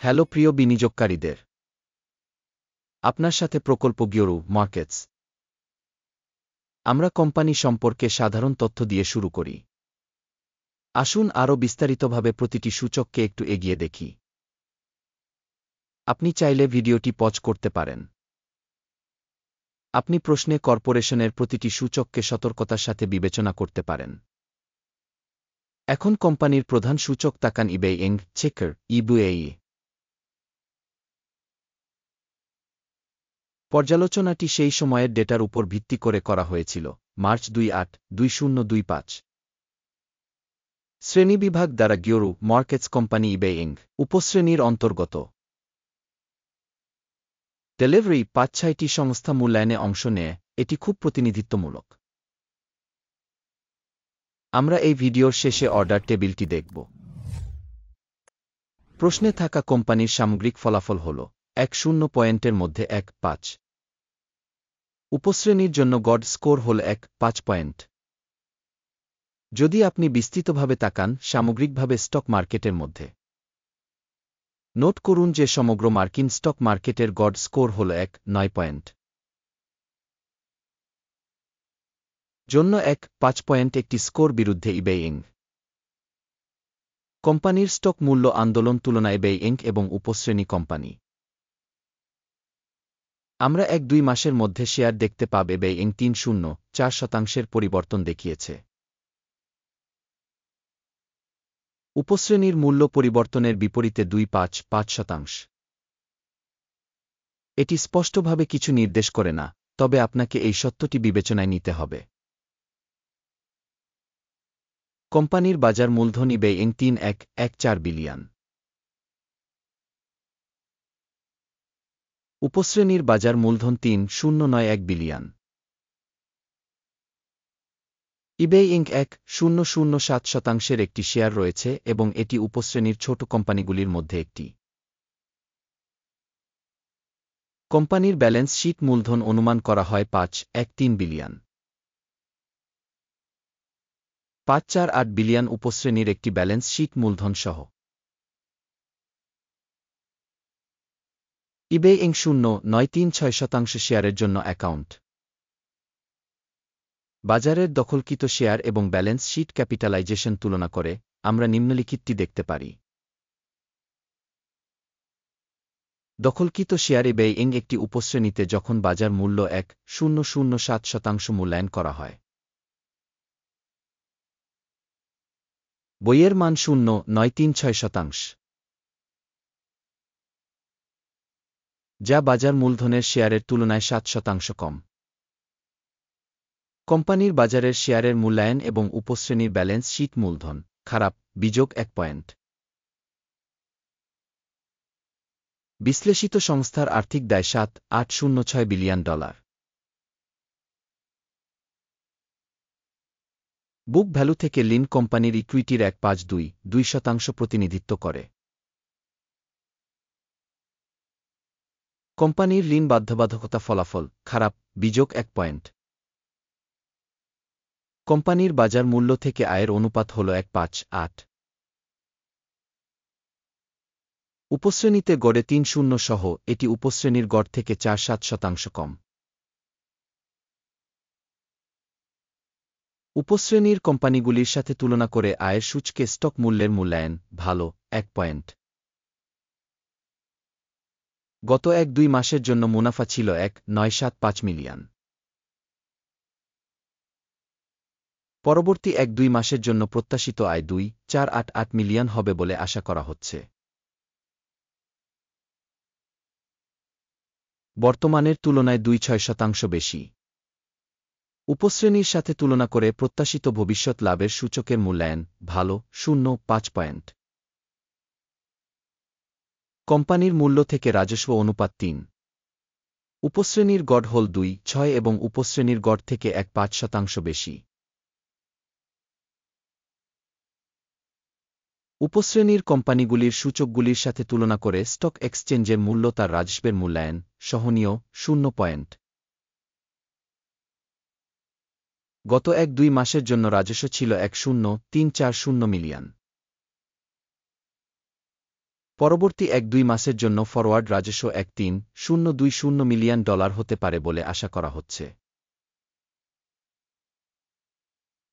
Hello প্রিয় বিনিয়োগকারীদের, আপনার সাথে প্রকল্প গিওরু মার্কেটস। আমরা কোম্পানি সম্পর্কে সাধারণ তথ্য দিয়ে শুরু করি। আসুন আরও বিস্তারিতভাবে প্রতিটি সূচককে একটু এগিয়ে দেখি। আপনি চাইলে ভিডিওটি পজ করতে পারেন। আপনি প্রশ্নে কর্পোরেশনের প্রতিটি সূচককে সতর্কতার সাথে বিবেচনা করতে পারেন। এখন কোম্পানির প্রধান সূচক তাকান ইবেই ইং চেকার ইবুএই। পর্যালোচনাটি সেই সময়ের ডেটার উপর ভিত্তি করে করা হয়েছিল, মার্চ 28, 2025। শ্রেণীবিভাগ দ্বারা গিওরু মার্কেটস কোম্পানি ইবেই ইং উপশ্রেণীর অন্তর্গত। ডেলিভারি ৫-৬টি সংস্থা মূল্যায়নে অংশ নেয়, এটি খুব প্রতিনিধিত্বমূলক। আমরা এই ভিডিওর শেষে অর্ডার টেবিলটি দেখব। প্রশ্নে থাকা কোম্পানির সামগ্রিক ফলাফল হল ১-০ পয়েন্টের মধ্যে ১-৫। উপশ্রেণীর জন্য গড স্কোর হল ১-৫ পয়েন্ট। যদি আপনি বিস্তৃতভাবে তাকান সামগ্রিকভাবে স্টক মার্কেটের মধ্যে, নোট করুন যে সমগ্র মার্কিন স্টক মার্কেটের গড স্কোর হল ১-৯ পয়েন্ট। জন্য ১-৫ পয়েন্ট একটি স্কোর বিরুদ্ধে ইবেই ইং কোম্পানির স্টক মূল্য আন্দোলন তুলনায় ইবেই ইং এবং উপশ্রেণী কোম্পানি। আমরা ১-২ মাসের মধ্যে শেয়ার দেখতে পাব ইবেই ইং ৩.০৪% পরিবর্তন দেখিয়েছে। উপশ্রেণীর মূল্য পরিবর্তনের বিপরীতে ২.৫%। এটি স্পষ্টভাবে কিছু নির্দেশ করে না, তবে আপনাকে এই সত্যটি বিবেচনায় নিতে হবে। কোম্পানির বাজার মূলধন ইবেই ইং ৩.১১৪ বিলিয়ন। উপশ্রেণীর বাজার মূলধন ৩.০৯১ বিলিয়ন। ইবেই ইং ১.০০৭% একটি শেয়ার রয়েছে এবং এটি উপশ্রেণীর ছোট কোম্পানিগুলির মধ্যে একটি। কোম্পানির ব্যালেন্স শীট মূলধন অনুমান করা হয় ৫.১৩ বিলিয়ন। ৫.৪৮ বিলিয়ন উপশ্রেণীর একটি ব্যালেন্স শীট মূলধন সহ। ইবেই ইং ০.৯৩৬% শেয়ারের জন্য অ্যাকাউন্ট। বাজারের দখলকৃত শেয়ার এবং ব্যালেন্স শীট ক্যাপিটালাইজেশন তুলনা করে আমরা নিম্নলিখিতটি দেখতে পারি। দখলকৃত শেয়ার ইবেই ইং একটি উপশ্রেণীতে যখন বাজার মূল্য ১.০০৭% মূল্যায়ন করা হয়। বইয়ের মান ০.৯৩৬%, যা বাজার মূলধনের শেয়ারের তুলনায় ৭% কম। কোম্পানির বাজারের শেয়ারের মূল্যায়ন এবং উপশ্রেণীর ব্যালেন্স শীট মূলধন খারাপ, বিযোগ ১ পয়েন্ট। বিশ্লেষিত সংস্থার আর্থিক দায় ৭.৮০৬ বিলিয়ন ডলার। বুক ভ্যালু থেকে লিন কোম্পানির ইকুইটির ১.৫২% প্রতিনিধিত্ব করে। কোম্পানির ঋণ বাধ্যবাধকতা ফলাফল খারাপ, বিযোগ ১ পয়েন্ট। কোম্পানির বাজার মূল্য থেকে আয়ের অনুপাত হল ১.৫৮। উপশ্রেণীতে গড়ে ৩.০ সহ এটি উপশ্রেণীর গড় থেকে ৪.৭% কম। উপশ্রেণীর কোম্পানিগুলির সাথে তুলনা করে আয়ের সূচকে স্টক মূল্যের মূল্যায়ন ভালো, ১ পয়েন্ট। গত ১-২ মাসের জন্য মুনাফা ছিল ১.৯৭৫ মিলিয়ন। পরবর্তী ১-২ মাসের জন্য প্রত্যাশিত আয় ২.৪৮৮ মিলিয়ন হবে বলে আশা করা হচ্ছে। বর্তমানের তুলনায় ২.৬% বেশি। উপশ্রেণীর সাথে তুলনা করে প্রত্যাশিত ভবিষ্যৎ লাভের সূচকের মূল্যায়ন ভালো, ০.৫ পয়েন্ট। কোম্পানির মূল্য থেকে রাজস্ব অনুপাত ৩। উপশ্রেণীর গড় হল ২.৬ এবং উপশ্রেণীর গড় থেকে ১.৫% বেশি। উপশ্রেণীর কোম্পানিগুলির সূচকগুলির সাথে তুলনা করে স্টক এক্সচেঞ্জের মূল্য তার রাজস্বের মূল্যায়ন সহনীয়, ০ পয়েন্ট। গত ১-২ মাসের জন্য রাজস্ব ছিল ১.০৩৪০ মিলিয়ন। পরবর্তী 1-2 মাসের জন্য ফরওয়ার্ড রাজস্ব $1.3020 মিলিয়ন হতে পারে বলে আশা করা হচ্ছে।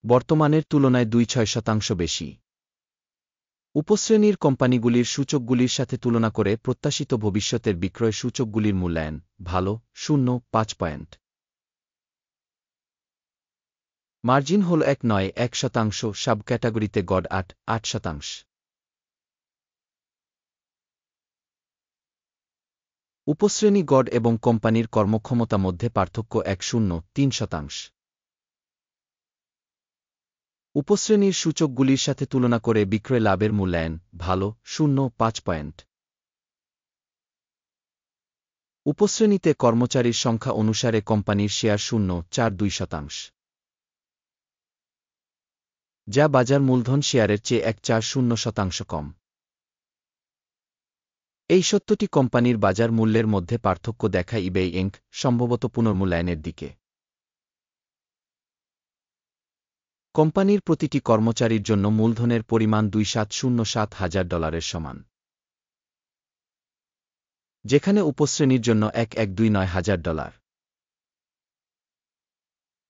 বর্তমানের তুলনায় 2-6% বেশি। উপশ্রেণীর কোম্পানিগুলির সূচকগুলির সাথে তুলনা করে প্রত্যাশিত ভবিষ্যতের বিক্রয় সূচকগুলির মূল্যায়ন ভালো 0.5 পয়েন্ট। মার্জিন হল 1.1%, সাব ক্যাটাগরিতে গড 8%। উপশ্রেণী গড এবং কোম্পানির কর্মক্ষমতা মধ্যে পার্থক্য 1.03%। উপশ্রেণীর সূচকগুলির সাথে তুলনা করে বিক্রয় লাভের মূল্যায়ন ভালো 0.5 পয়েন্ট। উপশ্রেণীতে কর্মচারীর সংখ্যা অনুসারে কোম্পানির শেয়ার 0.42%, যা বাজার মূলধন শেয়ারের চেয়ে 1.40% কম। এই সত্যটি কোম্পানির বাজার মূল্যের মধ্যে পার্থক্য দেখায় ইবে ইনক সম্ভবত পুনর্মূল্যায়নের দিকে। কোম্পানির প্রতিটি কর্মচারীর জন্য মূলধনের পরিমাণ $2,707,000 সমান, যেখানে উপশ্রেণীর জন্য $1,129,000।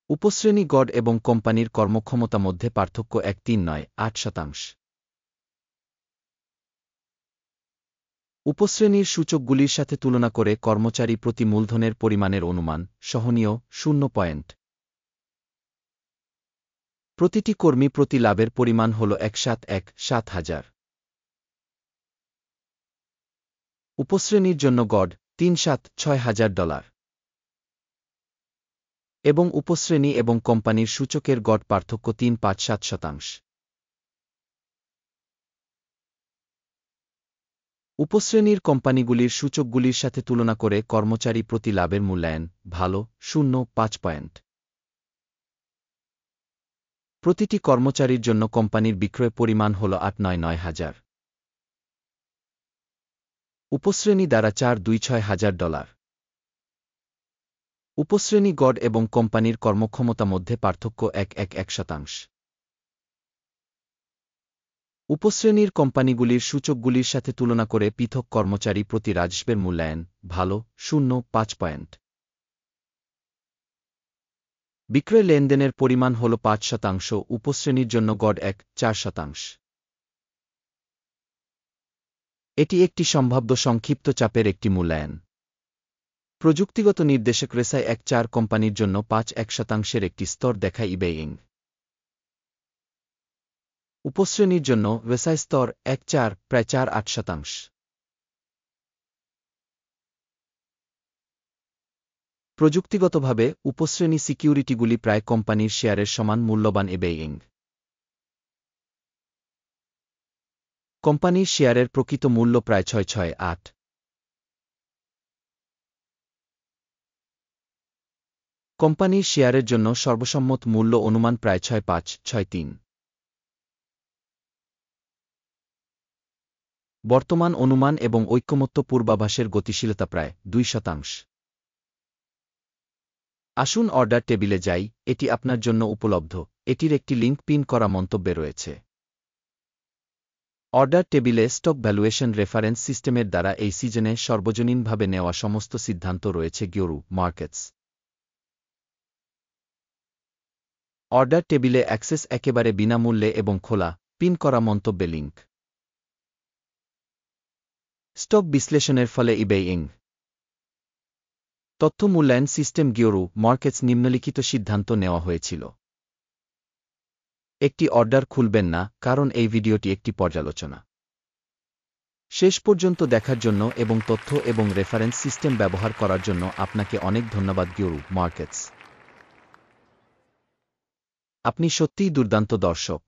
উপশ্রেণী গড এবং কোম্পানির কর্মক্ষমতা মধ্যে পার্থক্য 1.398%। উপশ্রেণীর সূচকগুলির সাথে তুলনা করে কর্মচারী প্রতি মূলধনের পরিমাণের অনুমান সহনীয় 0 পয়েন্ট। প্রতিটি কর্মী প্রতি লাভের পরিমাণ হল 1,717,000। উপশ্রেণীর জন্য গড $3,76,000 এবং উপশ্রেণী এবং কোম্পানির সূচকের গড় পার্থক্য 3.57%। উপশ্রেণীর কোম্পানিগুলির সূচকগুলির সাথে তুলনা করে কর্মচারী প্রতি লাভের মূল্যায়ন ভালো 0.5 পয়েন্ট। প্রতিটি কর্মচারীর জন্য কোম্পানির বিক্রয় পরিমাণ হল 8,99,000। উপশ্রেণী দ্বারা $4,206,000। উপশ্রেণী গড এবং কোম্পানির কর্মক্ষমতা মধ্যে পার্থক্য 1.1%। উপশ্রেণীর কোম্পানিগুলির সূচকগুলির সাথে তুলনা করে পৃথক কর্মচারী প্রতি রাজস্বের মূল্যায়ন ভালো 0.5 পয়েন্ট। বিক্রয় লেনদেনের পরিমাণ হল 5%, উপশ্রেণীর জন্য গড 1.4%। এটি একটি সম্ভাব্য সংক্ষিপ্ত চাপের একটি মূল্যায়ন। প্রযুক্তিগত নির্দেশক রেসাই 1.4 কোম্পানির জন্য 5.1% একটি স্তর দেখায় ইবে ইনক। উপশ্রেণীর জন্য রেসাই স্তর 1.4 প্রায় 4.8%। প্রযুক্তিগতভাবে উপশ্রেণী সিকিউরিটিগুলি প্রায় কোম্পানির শেয়ারের সমান মূল্যবান ইবে ইনক। কোম্পানির শেয়ারের প্রকৃত মূল্য প্রায় 668। কোম্পানির শেয়ারের জন্য সর্বসম্মত মূল্য অনুমান প্রায় 6.563। বর্তমান অনুমান এবং ঐকমত্য পূর্বাভাসের গতিশীলতা প্রায় 2%। আসুন অর্ডার টেবিলে যাই, এটি আপনার জন্য উপলব্ধ, এটির একটি লিঙ্ক পিন করা মন্তব্যে রয়েছে। অর্ডার টেবিলে স্টক ভ্যালুয়েশন রেফারেন্স সিস্টেমের দ্বারা এই সিজনে সর্বজনীনভাবে নেওয়া সমস্ত সিদ্ধান্ত রয়েছে গিওরু মার্কেটস। অর্ডার টেবিলে অ্যাক্সেস একেবারে বিনামূল্যে এবং খোলা, পিন করা মন্তব্যে লিঙ্ক। স্টক বিশ্লেষণের ফলে ইবে ইনক তথ্য মূল্যায়ন সিস্টেম গিওরু মার্কেটস নিম্নলিখিত সিদ্ধান্ত নেওয়া হয়েছিল। একটি অর্ডার খুলবেন না, কারণ এই ভিডিওটি একটি পর্যালোচনা। শেষ পর্যন্ত দেখার জন্য এবং তথ্য এবং রেফারেন্স সিস্টেম ব্যবহার করার জন্য আপনাকে অনেক ধন্যবাদ গিওরু মার্কেটস। আপনি সত্যিই দুর্দান্ত দর্শক।